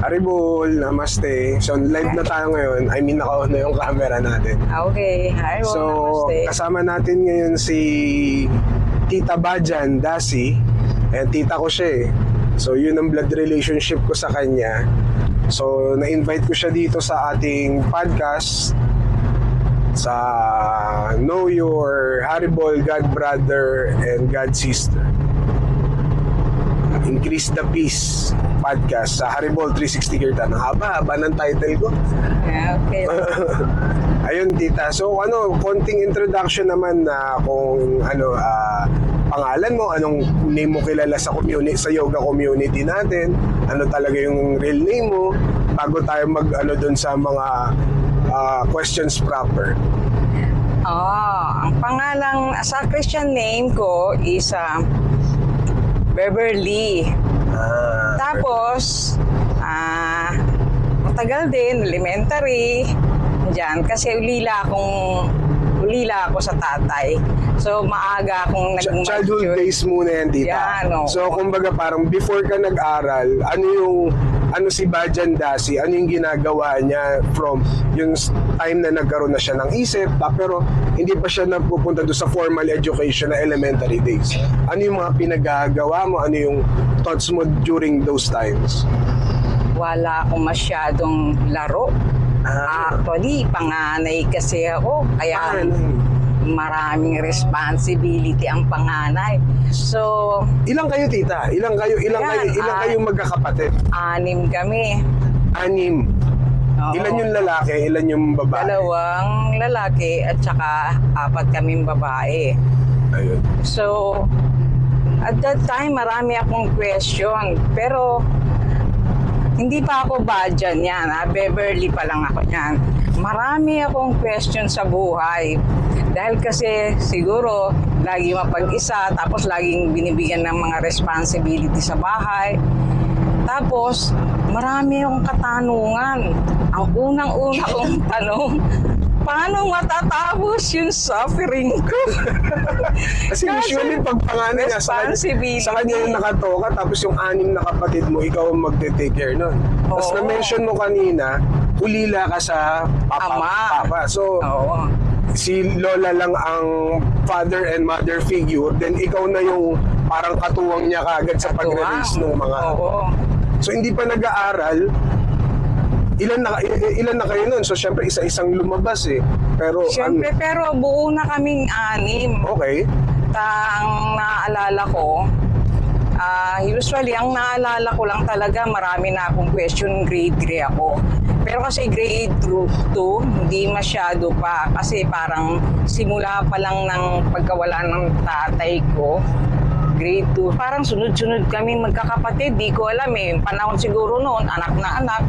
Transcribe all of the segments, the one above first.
Haribol, namaste. So, live na tayo ngayon. I mean, naka-on na yung camera natin. Okay, hi, So, namaste. kasama natin ngayon si Tita Bajan Dasi. And tita ko siya eh. So, yun ang blood relationship ko sa kanya. So, na-invite ko siya dito sa ating podcast sa Know Your Haribol God Brother and God Sister. Increase the Peace podcast sa Haribol 360 Kirtan. Haba ng title ko. Okay. Ayun, tita. So, konting introduction naman na kung pangalan mo, anong name mo kilala sa community, sa yoga community natin, ano talaga yung real name mo, bago tayo doon sa mga questions proper. Ang pangalang sa Christian name ko is Beverly. Tapos, matagal din, elementary, dyan, kasi ulila ako sa tatay. So, maaga akong nag-mature. Childhood days muna yan, tita. Yan, oo. So, kumbaga parang before ka nag-aral, ano si Bajan Dasi, ano yung ginagawa niya from yung time na nagkaroon na siya ng isip, pero hindi pa siya napupunta doon sa formal education na elementary days. Ano yung mga pinagagawa mo? Ano yung thoughts mo during those times? Wala akong masyadong laro. Actually, panganay kasi ako. Kaya maraming responsibility ang panganay. So, ilang kayo, tita? Ilang kayo magkakapatid? 6 kami. 6. Oo. Ilan yung lalaki, ilan yung babae? 2 lalaki at saka 4 kaming babae. Ayun. So, at that time, marami akong question. Pero, hindi pa ako Bajan yan. Beverly pa lang ako yan. Marami akong question sa buhay. Dahil kasi siguro, lagi mapag-isa, tapos laging binibigyan ng mga responsibility sa bahay. Tapos, marami akong katanungan. Ang unang-una kong tanong, paano matatapos yung suffering ko? Kasi usually pag panganay niya, sa kanya yung nakatoka, tapos yung 6 na kapatid mo, ikaw ang magte-take care nun. Tapos na-mention mo kanina, ulila ka sa papa. So, si Lola lang ang father and mother figure, then ikaw na yung parang katuwang niya kagad sa pag-release ng mga... So, hindi pa nag-aaral, ilan na kayo nun? So, syempre, isa-isang lumabas eh. Pero, syempre, pero buo na kaming 6. Okay. Ang naaalala ko, usually, ang naalala ko lang talaga, marami na akong question, grade 3 ako. Pero kasi grade 2, hindi masyado pa. Kasi parang simula pa lang ng pagkawala ng tatay ko, grade 2. Parang sunod-sunod kami magkakapatid. Di ko alam eh. Yung panahon siguro noon, anak na anak.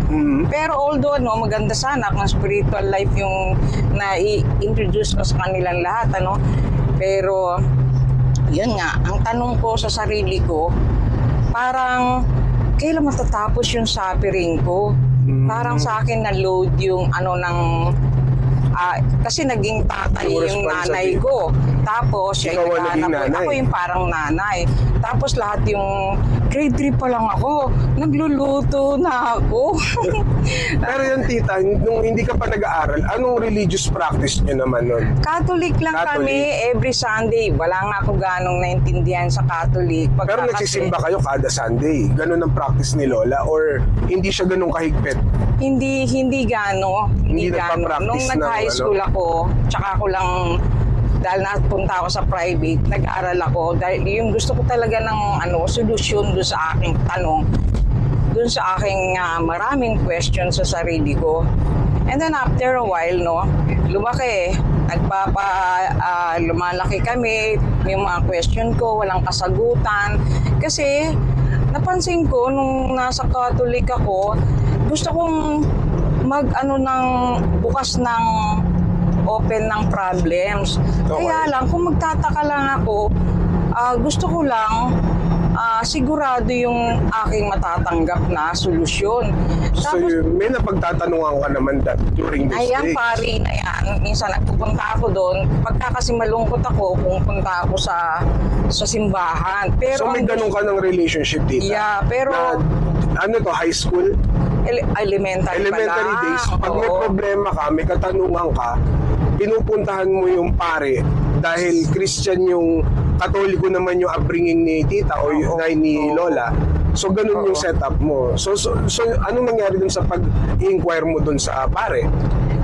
Pero although maganda sana kung spiritual life yung na-introduce ko sa kanilang lahat. Pero, yun nga, ang tanong ko sa sarili ko, parang kailan matatapos yung suffering ko? Parang sa akin na-load yung kasi naging tatay yung nanay ko. Tapos, ako yung parang nanay. Tapos lahat yung grade 3 pa lang ako, nagluluto na ako. Pero yung tita, nung hindi ka pa nag-aaral, anong religious practice nyo naman nun? Catholic lang kami every Sunday. Wala nga ako ganong naintindihan sa Catholic. Pero nagsisimba kayo kada Sunday. Ganon ang practice ni Lola? Or hindi siya ganong kahigpit? Hindi gano. Nung nag-high school ako, tsaka ako lang, dahil napunta ako sa private, nag-aral ako. Dahil yung gusto ko talaga ng solusyon doon sa aking tanong, doon sa aking maraming questions sa sarili ko. And then after a while, lumaki. Lumalaki kami, yung mga question ko, walang kasagutan. Kasi napansin ko, nung nasa Catholic ako, gusto kong bukas ng open ng problems. Okay. Kaya lang, kung magtataka lang ako, gusto ko lang sigurado yung aking matatanggap na solusyon. So, may napagtatanungan ka naman during this days? Ayan, pari na yan. Minsan nagpupunta ako doon. Pagka kasi malungkot ako, pupunta ako sa simbahan. Pero so, may ganun ka ng relationship dito? Yeah, pero... high school? Elementary pa lang. days, pag may Oo. problema ka, may katanungan ka, pinupuntahan mo yung pare dahil Christian yung Katoliko naman yung upbringing ni tita o yung ni lola. So ganun yung setup mo. So anong nangyari dun sa pag-inquire mo dun sa pare?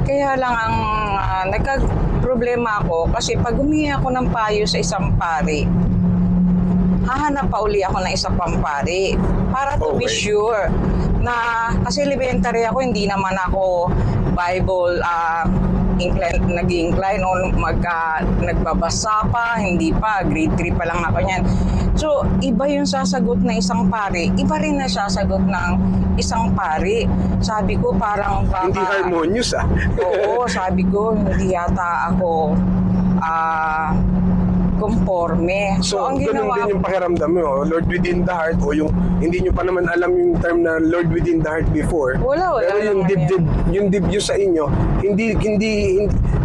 Kaya lang ang nagka-problema ako kasi pag humingi ako ng payo sa isang pare, hahanap pa uli ako ng isa pang pare para to be Okay. sure na kasi elementary ako, hindi naman ako Bible nag-incline o nagbabasa pa, hindi pa, grade 3 pa lang ako niyan. So, iba yung sasagot ng isang pare, iba rin na sasagot ng isang pare. Sabi ko parang baka... Hindi harmonious Oo, sabi ko, hindi yata ako conforme. So, ang ganun ginawa din yung pakiramdam mo, Lord within the heart, o yung hindi nyo pa naman alam yung term na Lord within the heart before. Wala Pero yung naman yung dibdib sa inyo, hindi,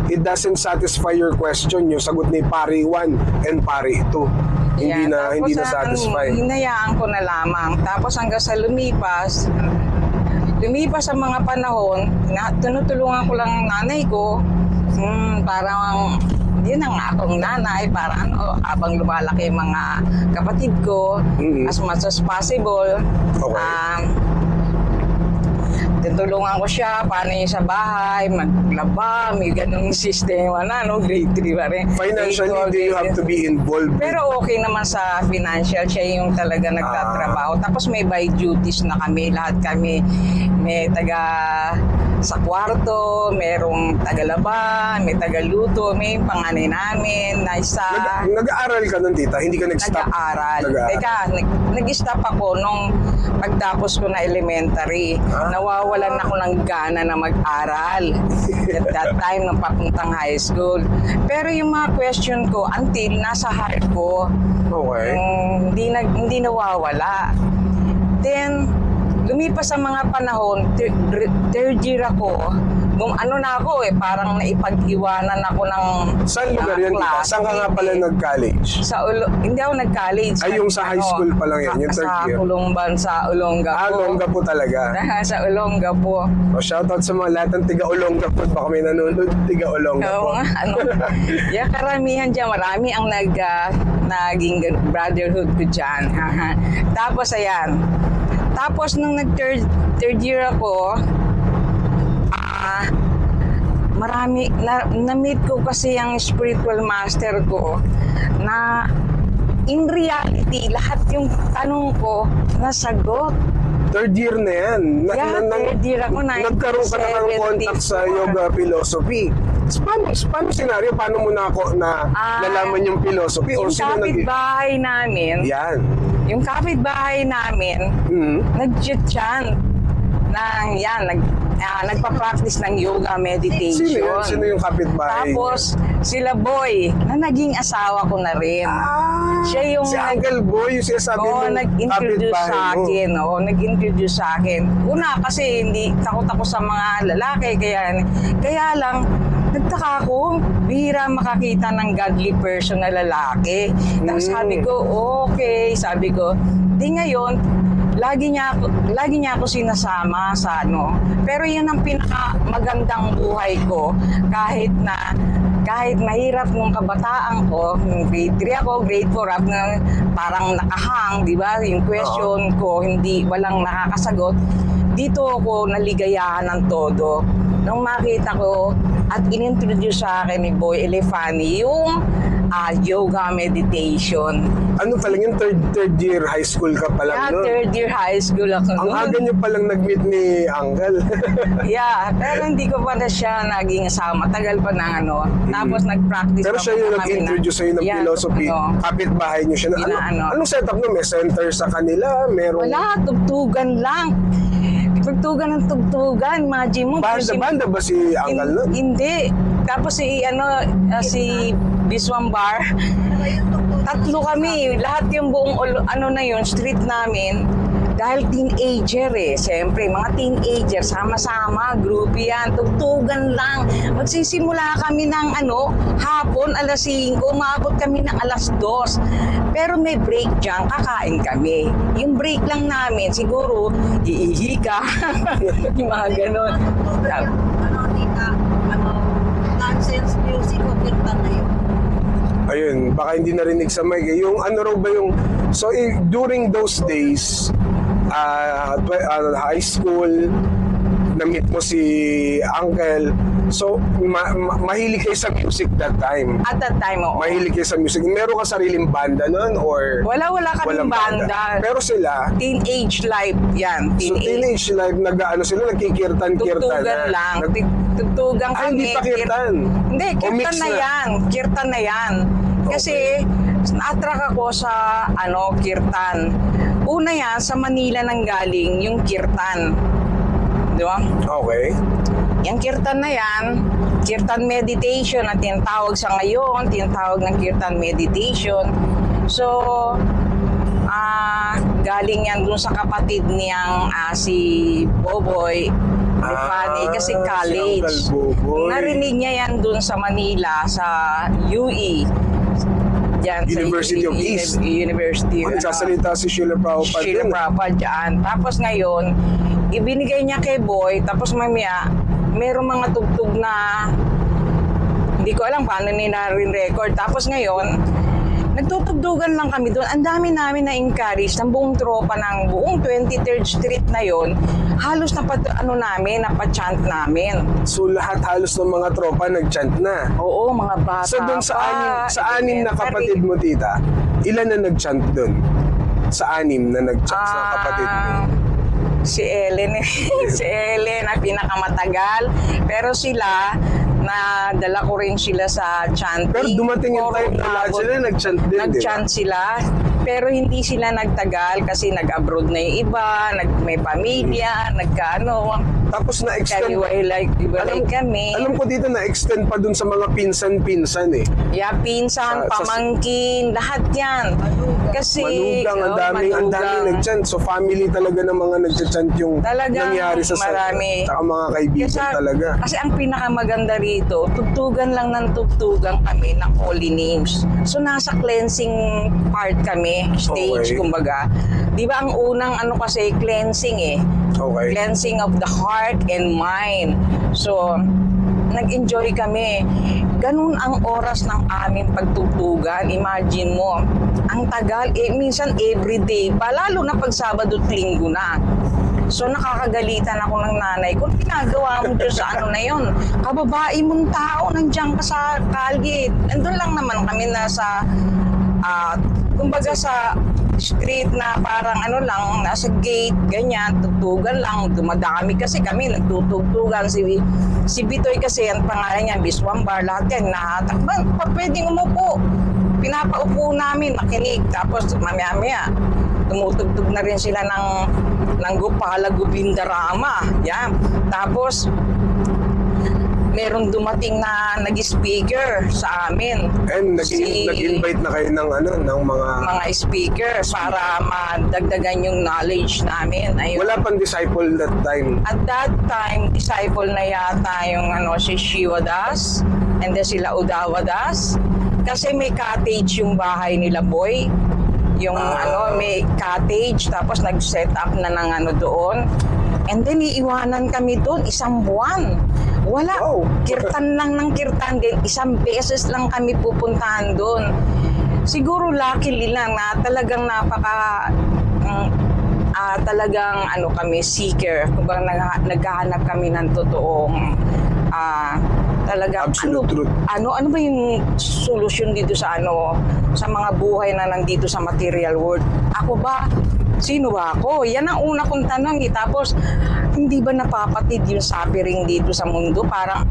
it doesn't satisfy your question, yung sagot ni pare 1 and pare 2. Hindi Yan. hindi na Tapos, satisfy. hinayaan ko na lamang. Tapos hanggang sa lumipas sa mga panahon, tinutulungan ko lang ang nanay ko. Parang yun ang akong nanay, para habang lumalaki yung mga kapatid ko, as much as possible. Okay. Tutulungan ko siya, paano yung sa bahay, maglaba, may ganung sistema na, grade 3 pa rin. Financially, do you have to be involved? Pero okay naman sa financial, siya yung talaga nagtatrabaho. Tapos may by duties na kami, lahat kami. May taga sa kwarto, merong tagalaba, may tagaluto, may panganay namin na isa. Nag-aaral ka nun, tita? Hindi ka nag-stop? Nag-aaral. Teka, nag-stop ako nung pagtapos ko na elementary. Nawawalan ako ng gana na mag-aral at that time nung papuntang high school. Pero yung mga question ko, until nasa heart ko, Okay. hindi nawawala. Then, lumipas ang mga panahon, third year ako, parang naipag-iwanan ako ng Saan lugar yan, tita? Saan ka nga pala nag-college? Hindi ako nag-college. Ay, yung sa high school pa lang yan, yung third year? Sa Kulumban, sa Olongapo. Olongapo talaga. Sa Olongapo. O, shoutout sa mga lahat ng tiga-Olongapo. Baka may nanonood, tiga-Olongapo. Oo nga, karamihan dyan, marami ang naging brotherhood ko dyan. Tapos, ayan. Tapos, nung nag-third year ako, marami, na-meet ko kasi ang spiritual master ko na in reality, lahat yung tanong ko, nasagot. Third year na yan. Third year ako, Nagkaroon ka na ng contact sa yoga philosophy. Paano senaryo? Paano mo nalaman yung philosophy? Yung kapitbahay namin, yung kapitbahay namin, nag-chant nagpa-practice ng yoga meditation. Sino yung kapitbahay? Tapos, sila Boy, na naging asawa ko na rin. Siya yung si Uncle Boy, yung sinasabi mo nag-introduce sa akin. Nag-introduce sa akin. Una, kasi hindi takot ako sa mga lalaki. Kaya lang, nagtaka ako, bihira makakita ng godly person na lalaki. Tapos sabi ko, okay. Sabi ko, di ngayon, lagi niya ako sinasama sa Pero yan ang pinakamagandang buhay ko kahit mahirap nung kabataan ko, grade 3 ako, grade 4 parang nakahang, di ba? Yung question ko, walang nakakasagot. Dito ako naligayahan ng todo. Nung makita ko at inintroduce sa akin ni Boy Elefani yung yoga meditation. Ano pa lang yung third year high school ka pa lang nun? Third year high school ako Ang aga niyo palang nag-meet ni Uncle. pero hindi ko pa na siya naging asawa. Matagal pa na Tapos nag-practice Pero siya yung nag-introduce sa'yo ng philosophy. Kapitbahay niyo siya. Anong setup nun? May center sa kanila? Wala, tugtugan lang. Tugtugan ng tugtugan. Imagine mo. Banda ba si Uncle nun? Hindi. Tapos si Biswambar, tatlo kami. Lahat yung buong street namin. Dahil teenager siyempre, mga teenager, sama-sama, group yan, tugtugan lang. Magsisimula kami ng hapon, alas 5, umabot kami ng alas 2. Pero may break dyan, kakain kami. Yung break lang namin, siguro, iihi ka. Yung mga ganon. Nonsense music o kirtan na yun. Ayun, baka hindi narinig sa mic. Yung ano raw ba yung... So, during those days, high school, na-meet mo si Uncle. So, mahilig kayo sa music that time. At that time, oo. Mahilig kayo sa music. Meron ka sariling banda nun? Or Wala walang kaming banda. Pero sila, Teenage life yan. so teenage life, sila nagkikirtan-kirtan Tugtugan na. lang. Tugtugan kami. Hindi pa kirtan. Hindi, O mix kirtan na yan. Kirtan na yan. Kasi, na-attract ako sa, kirtan. Una yan, sa Manila nang galing, yung kirtan. Di ba? Okay. Yung kirtan na yan, kirtan meditation na tinatawag sa ngayon, tinatawag ng kirtan meditation. So, galing yan dun sa kapatid niyang si Boboy Rifani kasi college. Si Uncle Boboy. Narinig niya yan dun sa Manila, sa UE. Diyan, University of East. University. Nagsasalita si Sheila Prabhupada. Sheila din. Prabhupada dyan. Tapos ngayon, ibinigay niya kay Boy, tapos mamaya, merong mga tugtog na hindi ko alam paano nila rin record. Tapos ngayon, nagtutugtugan lang kami doon. Ang dami namin na-encourage ng buong tropa ng buong 23rd Street na yon. Halos napachant namin. So lahat halos ng mga tropa nag-chant na. Oo, mga bata So doon pa, sa anim na kapatid mo, tita, ilan na nag-chant doon? Sa anim na nag-chant sa kapatid mo? Si Ellen, si Ellen ang pinakamatagal. Pero sila, nadala ko rin sila sa chanting. Pero dumating yung time na lahat sila nag-chant din, Nag-chant sila, pero hindi sila nagtagal kasi nag-abroad na yung iba, may pamilya, Tapos na-extend. kaliwalay kami. Alam ko dito na-extend pa dun sa mga pinsan-pinsan eh. Yeah, pinsan, Sa- pamangkin, lahat yan. Kasi, Manugang, ang daming nag-chant. So family talaga ng mga nag-chant yung Talagang nangyari sa marami. Saka mga kaibigan talaga. Kasi ang pinakamaganda rito, tugtugan lang ng tugtugan kami ng holy names. So nasa cleansing part kami, stage Okay. kumbaga. Di ba ang unang kasi cleansing Okay. Cleansing of the heart and mind. So, nag-enjoy kami. Ganun ang oras ng aming pagtugtugan. Imagine mo, ang tagal, minsan everyday pa, lalo na pag Sabado at Linggo na. So nakakagalitan ako ng nanay ko. Pinagawa mo dyan sa na yun. Kababae mong tao, nandiyan ka sa kalye. Nandun lang naman kami nasa, kumbaga sa street na parang lang, nasa gate, ganyan, tugtugan lang, dumadami kasi kami, nagtutugtugan. Si Bitoy kasi, ang pangalan niya, Biswambar, lahat yan, nahatakban, pwedeng umupo. Pinapaupo namin, makinig, tapos mamaya-maya, tumutugtog na rin sila ng Gopala Govindarama, yan. Tapos, merong dumating na nag-speaker sa amin. And nag-invite na kayo ng mga speaker para madagdagan yung knowledge namin. Ayun. Wala pang disciple that time. At that time, disciple na yata yung si Shiva Das and then sila Udawa Das. Kasi may cottage yung bahay nila, Boy. Yung may cottage, tapos nag-set up na ng doon. And then iiwanan kami doon 1 buwan. Wala. Wow. Kirtan lang ng kirtan din. 1 beses lang kami pupuntahan doon. Siguro luckily lang na talagang talagang kami seeker. Kumbaga naghahanap kami ng totoong talagang Absolute truth. ano ba yung solusyon dito sa sa mga buhay na nandito sa material world. Ako ba? Sino ba ako? Yan ang una kong tanong. Tapos, hindi ba napapatid yung suffering dito sa mundo? Parang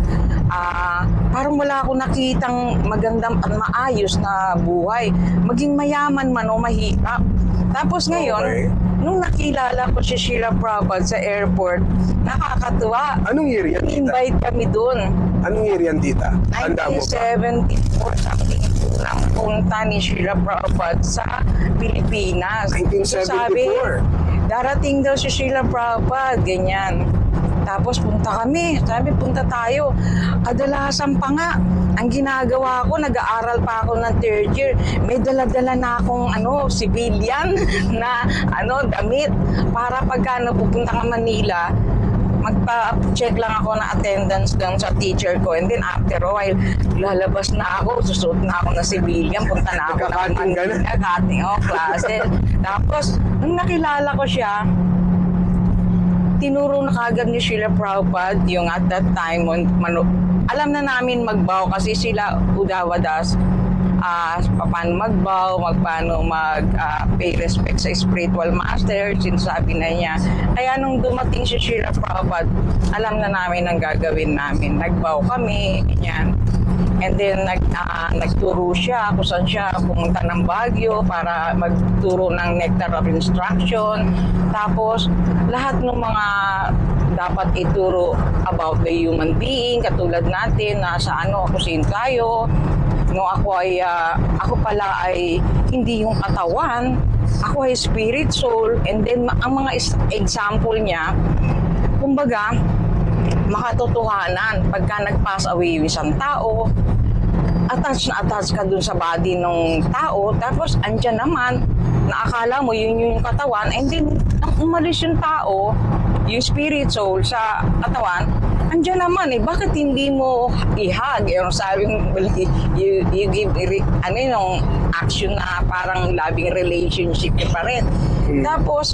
wala akong nakitang magandang at maayos na buhay. Maging mayaman man o mahirap. Tapos ngayon, nung nakilala ko si Sheila Prabhupada sa airport, nakakatuwa. Anong year yan, tita? Invite kami doon. Anong year yan, tita? Handa mo ba? 1974 something. Nang punta ni Sheila Prabhupada sa Pilipinas. 1974? darating daw si Sheila Prabhupada, ganyan. Tapos punta kami, sabi punta tayo. Kadalasan pa nga, ang ginagawa ko, nag-aaral pa ako ng 3rd year. May dala-dala na akong civilian na damit para pagka pupunta ka Manila, magpa-check lang ako na attendance lang sa teacher ko, and then after a while, lalabas na ako, susuot na ako na civilian, punta na ako ng Manila, cutting klase. Tapos, nung nakilala ko siya, tinuro na kagad ni Sheila Prabhupada yung at that time, alam na namin magbow kasi sila Udawadas, paano magbow, paano pay respect sa spiritual master, sinasabi na niya. Kaya nung dumating si Sheila Prabhupada, alam na namin ang gagawin namin. Nagbow kami, ganyan. And then nagturo siya kung saan siya pumunta ng Baguio para magturo ng Nectar of Instruction. Tapos lahat ng mga dapat ituro about the human being, katulad natin na sa kung sino tayo. No, ako pala ay hindi yung katawan, ako ay spirit, soul, and then ang mga example niya, kumbaga, makatotohanan pagka nag-pass away yung isang tao, attach ka dun sa body ng tao, tapos andyan naman, naakala mo yun yung katawan, and then nang umalis yung tao, yung spirit soul sa katawan, andyan naman bakit hindi mo ihag? Yung sabi you give yung action na parang loving relationship pa rin. Tapos,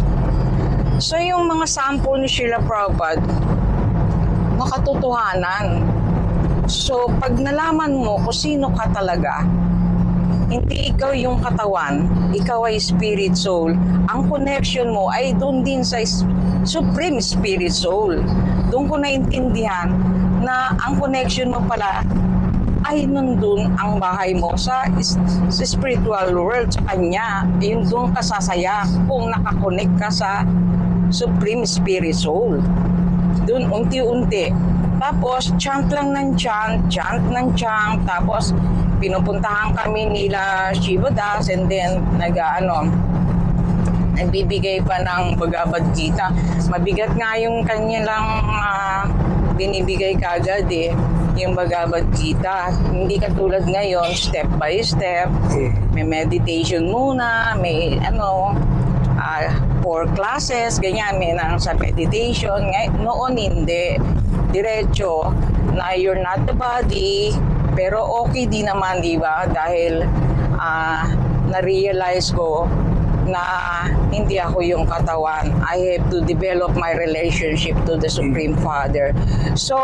so yung mga sample ni Sheila Prabhupada, makatotohanan. So, pag nalaman mo kung sino ka talaga, hindi ikaw yung katawan, ikaw ay spirit soul. Ang connection mo ay doon din sa supreme spirit soul. Doon ko naintindihan na ang connection mo pala ay nandun ang bahay mo sa spiritual world, sa kanya. Yung doon ka sasaya kung nakakonect ka sa supreme spirit soul. Doon unti-unti. Tapos, chant lang ng chant ng chant. Tapos, pinupuntahan kami nila Shiva Das, and then nagbibigay pa ng Bhagavad Gita. Mabigat nga yung kanilang binibigay kagad yung Bhagavad Gita. Hindi katulad ngayon, step by step. May meditation muna, may 4 classes, ganyan, may sa meditation. Noon hindi. Diretso na you're not the body, pero okay din naman, di ba? Dahil na-realize ko na hindi ako yung katawan. I have to develop my relationship to the Supreme Father. So,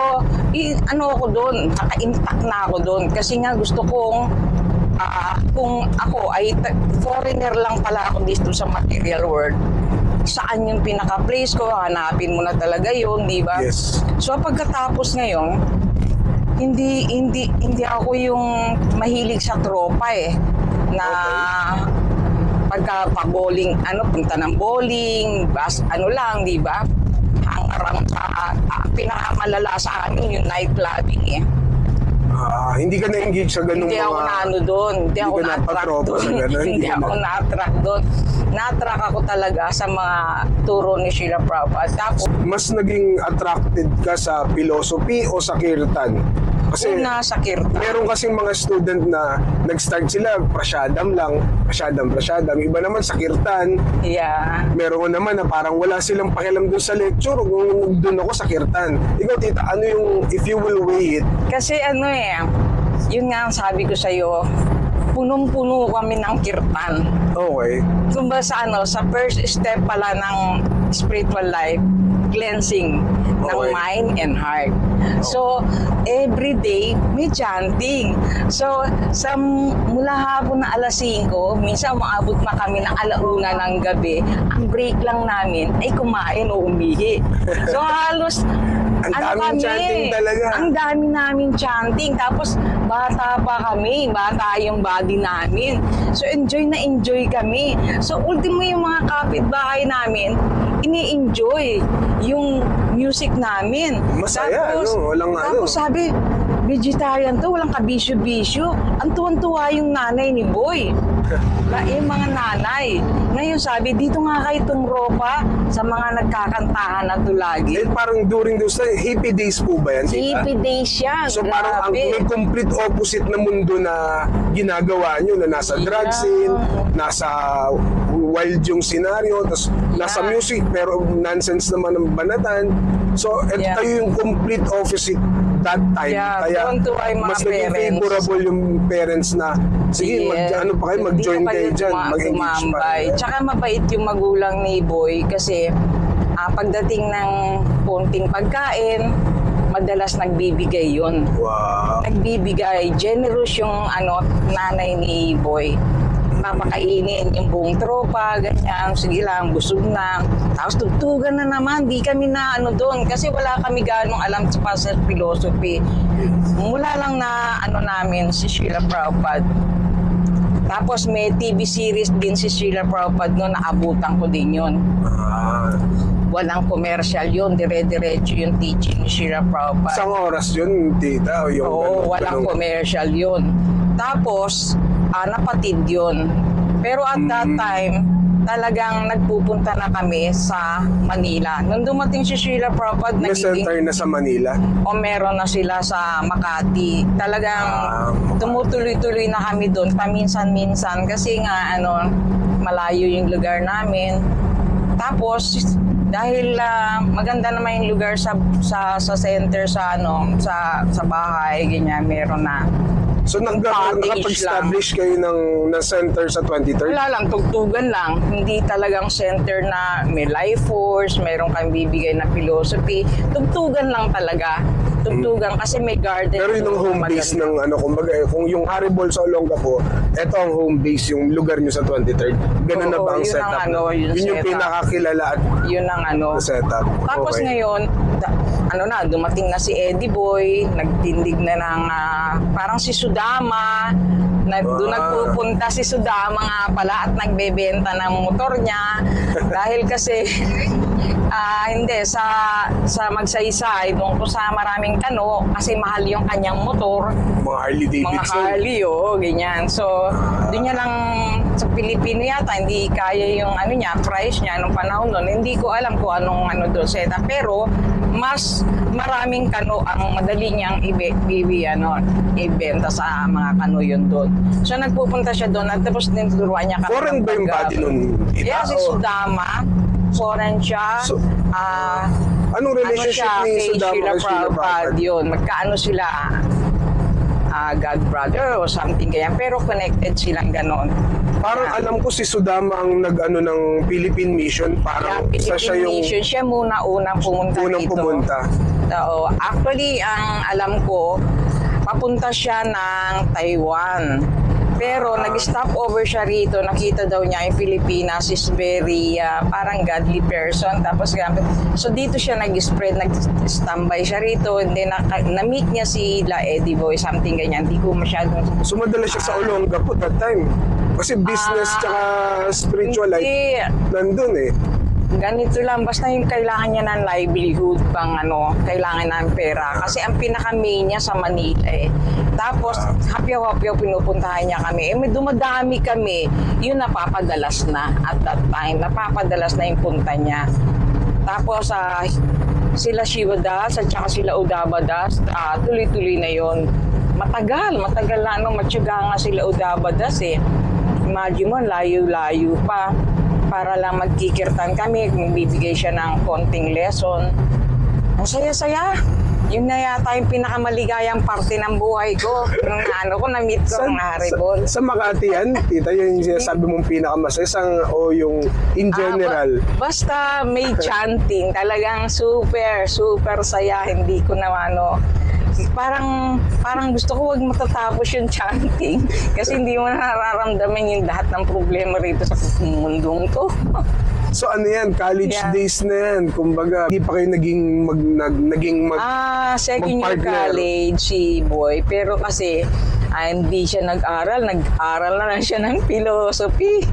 ako doon, naka-intact na ako doon. Kasi nga gusto kong, kung ako ay foreigner lang pala ako dito sa material world, saan yung pinaka-place ko, hanapin mo na talaga yun, di ba? Yes. So, pagkatapos ngayon, hindi ako yung mahilig sa tropa na pagka pa-bowling, punta ng bowling, lang, di ba? Hangarang sa pinakamalala sa amin yung night clubbing Hindi ka na-engage sa ganung Hindi ako doon. Hindi ako na-attract doon. Hindi ako na-attract doon. Na-attract ako talaga sa mga turo ni Sheila Prabhupada. Tapos, mas naging attracted ka sa philosophy o sa kirtan? Kasi una sa kirtan. Meron kasing mga student na nag-start sila, prasyadam lang, prasyadam. Iba naman sa kirtan. Yeah. Meron naman na parang wala silang pakialam doon sa lecture, kung doon ako sa kirtan. Ikaw, tita, ano yung, if you will weigh it? Kasi yun nga ang sabi ko sa'yo, punong-puno kami ng kirtan. Okay. Kumbaga sa first step pala ng spiritual life, cleansing ng mind and heart. So, every day, may chanting. So, mula hapon na alas 5, minsan umaabot na kami ng 1:00 ng gabi, ang break lang namin ay kumain o umihi. So, halos, ang daming chanting talaga. Ang dami namin chanting. Tapos, bata pa kami, bata yung body namin. So, enjoy na enjoy kami. So, ultimo yung mga kapitbahay namin, ini-enjoy yung music namin. Masaya, tapos, walang tapos sabi, vegetarian to, walang kabisyo-bisyo. Ang tuwan-tuwa yung nanay ni Boy. Yung mga nanay. Ngayon sabi, dito nga kayo ropa sa mga nagkakantahan na to lagi. Eh, parang during those time, hippie days po ba yan? tita? Hippie days yan. So parang ang may complete opposite na mundo na ginagawa nyo, na nasa drug scene, nasa wild yung senaryo, tapos nasa music, pero nonsense naman ang banatan. So, kayo yung complete opposite that time. Yeah, Kaya doon to ay mga mas naging parents. favorable yung parents na, sige, ano pa kayo, mag-join kayo dyan, mag-engage pa. Tsaka mabait yung magulang ni Boy kasi pagdating ng konting pagkain, madalas nagbibigay yun. Wow. Nagbibigay. Generous yung nanay ni Boy. Papakainin yung buong tropa, ganyan. Sige lang, busog na. Tapos tugtugan na naman. Di kami na doon. Kasi wala kami ganong alam sa puzzle philosophy. Mula lang na namin si Srila Prabhupada. Tapos may TV series din si Srila Prabhupada noon, naabutan ko din yun. Walang commercial yun, dire-diretso yung teaching ni Srila Prabhupada. Isang oras yun, tita? O yung Walang commercial yun. Tapos, napatid yun. Pero at that time, talagang nagpupunta na kami sa Manila. Nung dumating si Srila Prabhupada, may center na sa Manila? O meron na sila sa Makati. Talagang tumutuloy-tuloy na kami doon, paminsan-minsan. Kasi nga, malayo yung lugar namin. Tapos, dahil maganda naman yung lugar sa center, sa bahay, ganyan, meron na. So nakapag-establish kayo ng center sa 23rd? Wala lang, tugtugan lang. Hindi talagang center na may life force, mayroon kang bibigay na philosophy. Tugtugan lang talaga. Tugtugan kasi may garden. Pero yun ang home base ng kumbaga, kung yung Haribol sa Olongapo, ito ang home base, yung lugar nyo sa 23rd. Ganun na ba ang yun setup? Yung yun yung setup. pinakakilala at Yun ang setup. Tapos Okay. ngayon, dumating na si Eddie Boy, nagtindig na ng parang si Sudama, doon nagpupunta si Sudama nga pala at nagbebenta ng motor niya dahil kasi hindi sa magsaysay doon ko sa maraming kano kasi mahal yung kanyang motor, Mga Harley Davidson. mga Harley ganyan. So doon niya lang sa Pilipino yata hindi kaya yung price niya nung panahon doon. Hindi ko alam kung anong doon setup, pero mas maraming kano ang madali niyang ibenta sa mga kano yun doon. So nagpupunta siya doon at tapos tinuturuan niya kami. Foreign ba yung body nun? Yeah, si Sudama. Foreign siya. So, anong relationship ni kay Sudama Srila kay Srila Prabhupada yun. Magkaano sila God brother or something ganyan. Pero connected silang ganon. Parang alam ko si Sudama ang nag-ano ng Philippine Mission. Parang Siya yung mission. Siya unang pumunta unang dito. pumunta. So, actually, ang alam ko, papunta siya ng Taiwan. Pero nag-stop over siya rito. Nakita daw niya yung Pilipinas is very parang godly person. Tapos so dito siya nag-spread, nag-standby siya rito. And then na-meet niya si Eddie Boy, something ganyan. Hindi ko masyadong... So madalas siya sa Olongapo that time. Kasi business tsaka spiritual life nandun eh. Ganito lang, basta yung kailangan niya ng livelihood pang kailangan ng pera. Kasi ang pinaka-main niya sa Manila eh. Tapos, hapyaw-hapyaw pinupuntahan niya kami. May dumadami kami, yun napapadalas na at that time. Napapadalas na yung punta niya. Tapos, sila Shivadas at saka sila Udabadas, tuloy-tuloy na yun. Matagal na matyaga nga sila Udabadas eh. Imagine mo, layo-layo pa. Para lang magkikirtan kami, bibigay siya ng konting lesson. Ang saya-saya. Yun na yata yung pinakamaligayang parte ng buhay ko. Nung na-meet ko ng Haribol. Sa Makati yan, tita, yung sinasabi mong pinakamasaya o yung in general? Basta may chanting. Talagang super saya. Hindi ko na parang gusto ko wag matatapos yung chanting kasi hindi mo nararamdaman yung lahat ng problema rito sa mundong to. So ano yan, college days na yan. Kumbaga, hindi pa kayo naging second year college si Boy. Pero kasi hindi siya nag-aral na lang siya ng philosophy.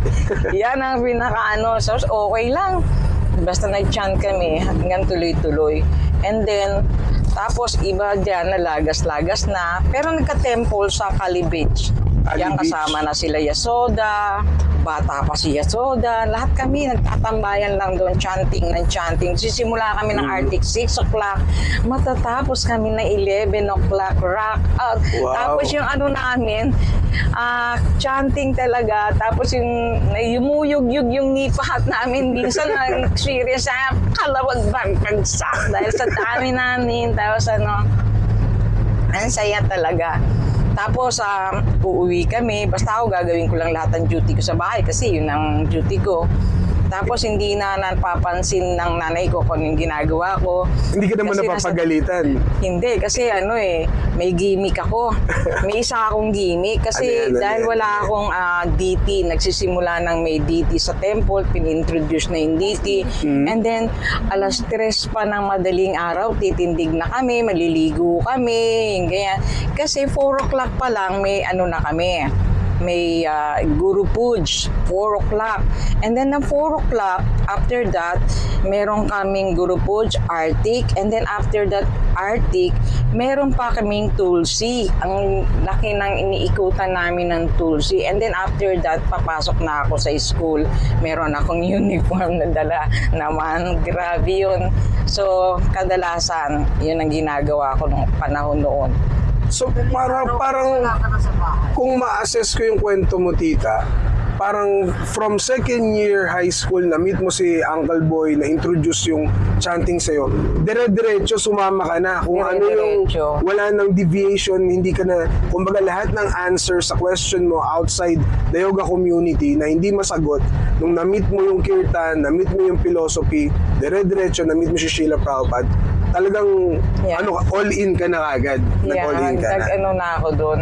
Yan ang so okay lang. Basta nag-chant kami hanggang tuloy-tuloy. And then, Tapos iba dyan na lagas-lagas na, pero nagka-temple sa Cali Beach. Cali Yan Beach. kasama na sila Yasoda, bata pa si Yasoda, lahat kami nagtatambayan lang doon, chanting ng chanting. Sisimula kami ng Arctic 6 o'clock, matatapos kami ng 11 o'clock, rock out. Wow. Tapos yung ano namin, chanting talaga, tapos yung yumuyog-yug yung nipahat namin, minsan na-experience na kalawag bagsak dahil sa dami namin, tapos ano, ang saya talaga. Tapos, uuwi kami. Basta ako gagawin ko lang lahat ng duty ko sa bahay kasi yun ang duty ko. Tapos, hindi na napapansin ng nanay ko kung yung ginagawa ko. Hindi ka naman Kasi napapagalitan. Hindi, kasi may gimmick ako. May isa akong gimmick. Kasi Ano yan? dahil wala akong DT, nagsisimula ng may DT sa temple, pinintroduce na yung DT. And then, alas 3 pa ng madaling araw, titindig na kami, maliligo kami, yung ganyan. Kasi 4 o'clock pa lang, may na kami. May Guru Puj, 4 o'clock. And then, ng 4 o'clock, after that, meron kaming Guru Puj, Arctic. And then, after that Arctic, meron pa kaming Tulsi. Ang laki ng iniikutan namin ng Tulsi. And then, after that, papasok na ako sa school. Meron akong uniform na dala naman. Grabe yun. So, kadalasan, yun ang ginagawa ko nung panahon noon. So, parang Wala ka na sa bahay. kung ma-assess ko yung kwento mo, tita, parang from second year high school na meet mo si Uncle Boy na introduce yung chanting sa'yo, dire-diretso sumama ka na. Kung ano yung Dire-diretso. wala nang deviation, hindi ka na, kumbaga lahat ng answer sa question mo outside the yoga community na hindi masagot, nung na-meet mo yung kirtan, na-meet mo yung philosophy, dire-diretso, na-meet mo si Srila Prabhupada, talagang Yeah. all in ka na agad. Nag-all in ka na. na ako doon.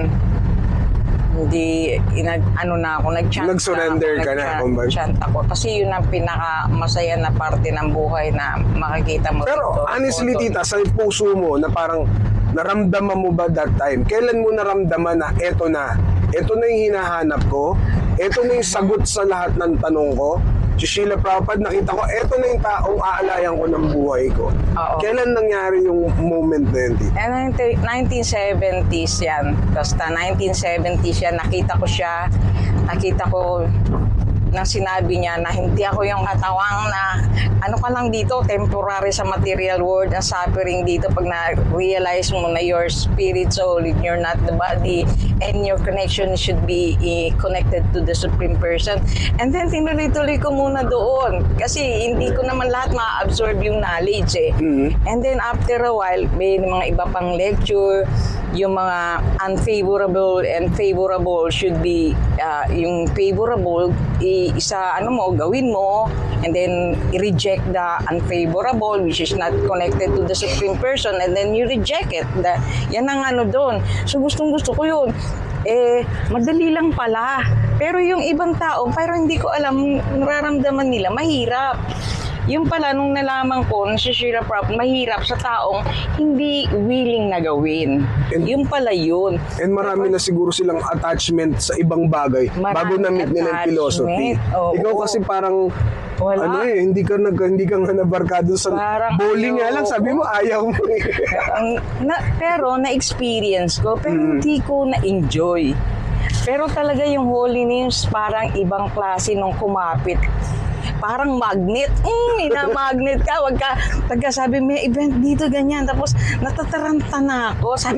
Hindi, nag-chant Nag-surrender ka na, kumbaga. Nag-chant ako. Kasi yun ang pinaka-masaya na parte ng buhay na makikita mo. Pero dito. honestly, tita, sa puso mo na parang naramdaman mo ba that time? Kailan mo naramdaman na eto na yung hinahanap ko, eto na yung sagot sa lahat ng tanong ko, si Srila Prabhupada, nakita ko, eto na yung taong aalayan ko ng buhay ko. Oo. Kailan nangyari yung moment na yun, tita? 1970s yan. Basta 1970s yan. Nakita ko na sinabi niya na hindi ako yung katawang na ano ka lang dito, temporary sa material world, ang suffering dito pag na-realize mo na your spirit soul, you're not the body, and your connection should be connected to the Supreme Person. And then tinuloy-tuloy ko muna doon kasi hindi ko naman lahat ma-absorb yung knowledge eh. And then after a while, may mga iba pang lecture, yung mga unfavorable and favorable should be yung favorable gawin mo, and then i-reject the unfavorable which is not connected to the Supreme Person, and then you reject it. Yan ang doon. So gustong-gusto ko yun. Madali lang pala. Pero yung ibang tao, parang hindi ko alam, nararamdaman nila, mahirap. Yung pala, nung nalaman ko na si Srila Prabhupada, mahirap sa taong hindi willing na gawin. Yung pala yun. And marami na siguro silang attachment sa ibang bagay bago na-meet nila yung philosophy. Oo. Ikaw kasi parang Wala. hindi ka nga nabarkado sa Parang bowling nga lang, sabi mo ayaw mo. Pero na-experience ko, pero hindi ko na-enjoy. Pero talaga yung Holy Names, parang ibang klase nung kumapit. Parang magnet. Magnet ka. Wag ka, sabi, may event dito, ganyan. Tapos, natataranta na ako. Sabi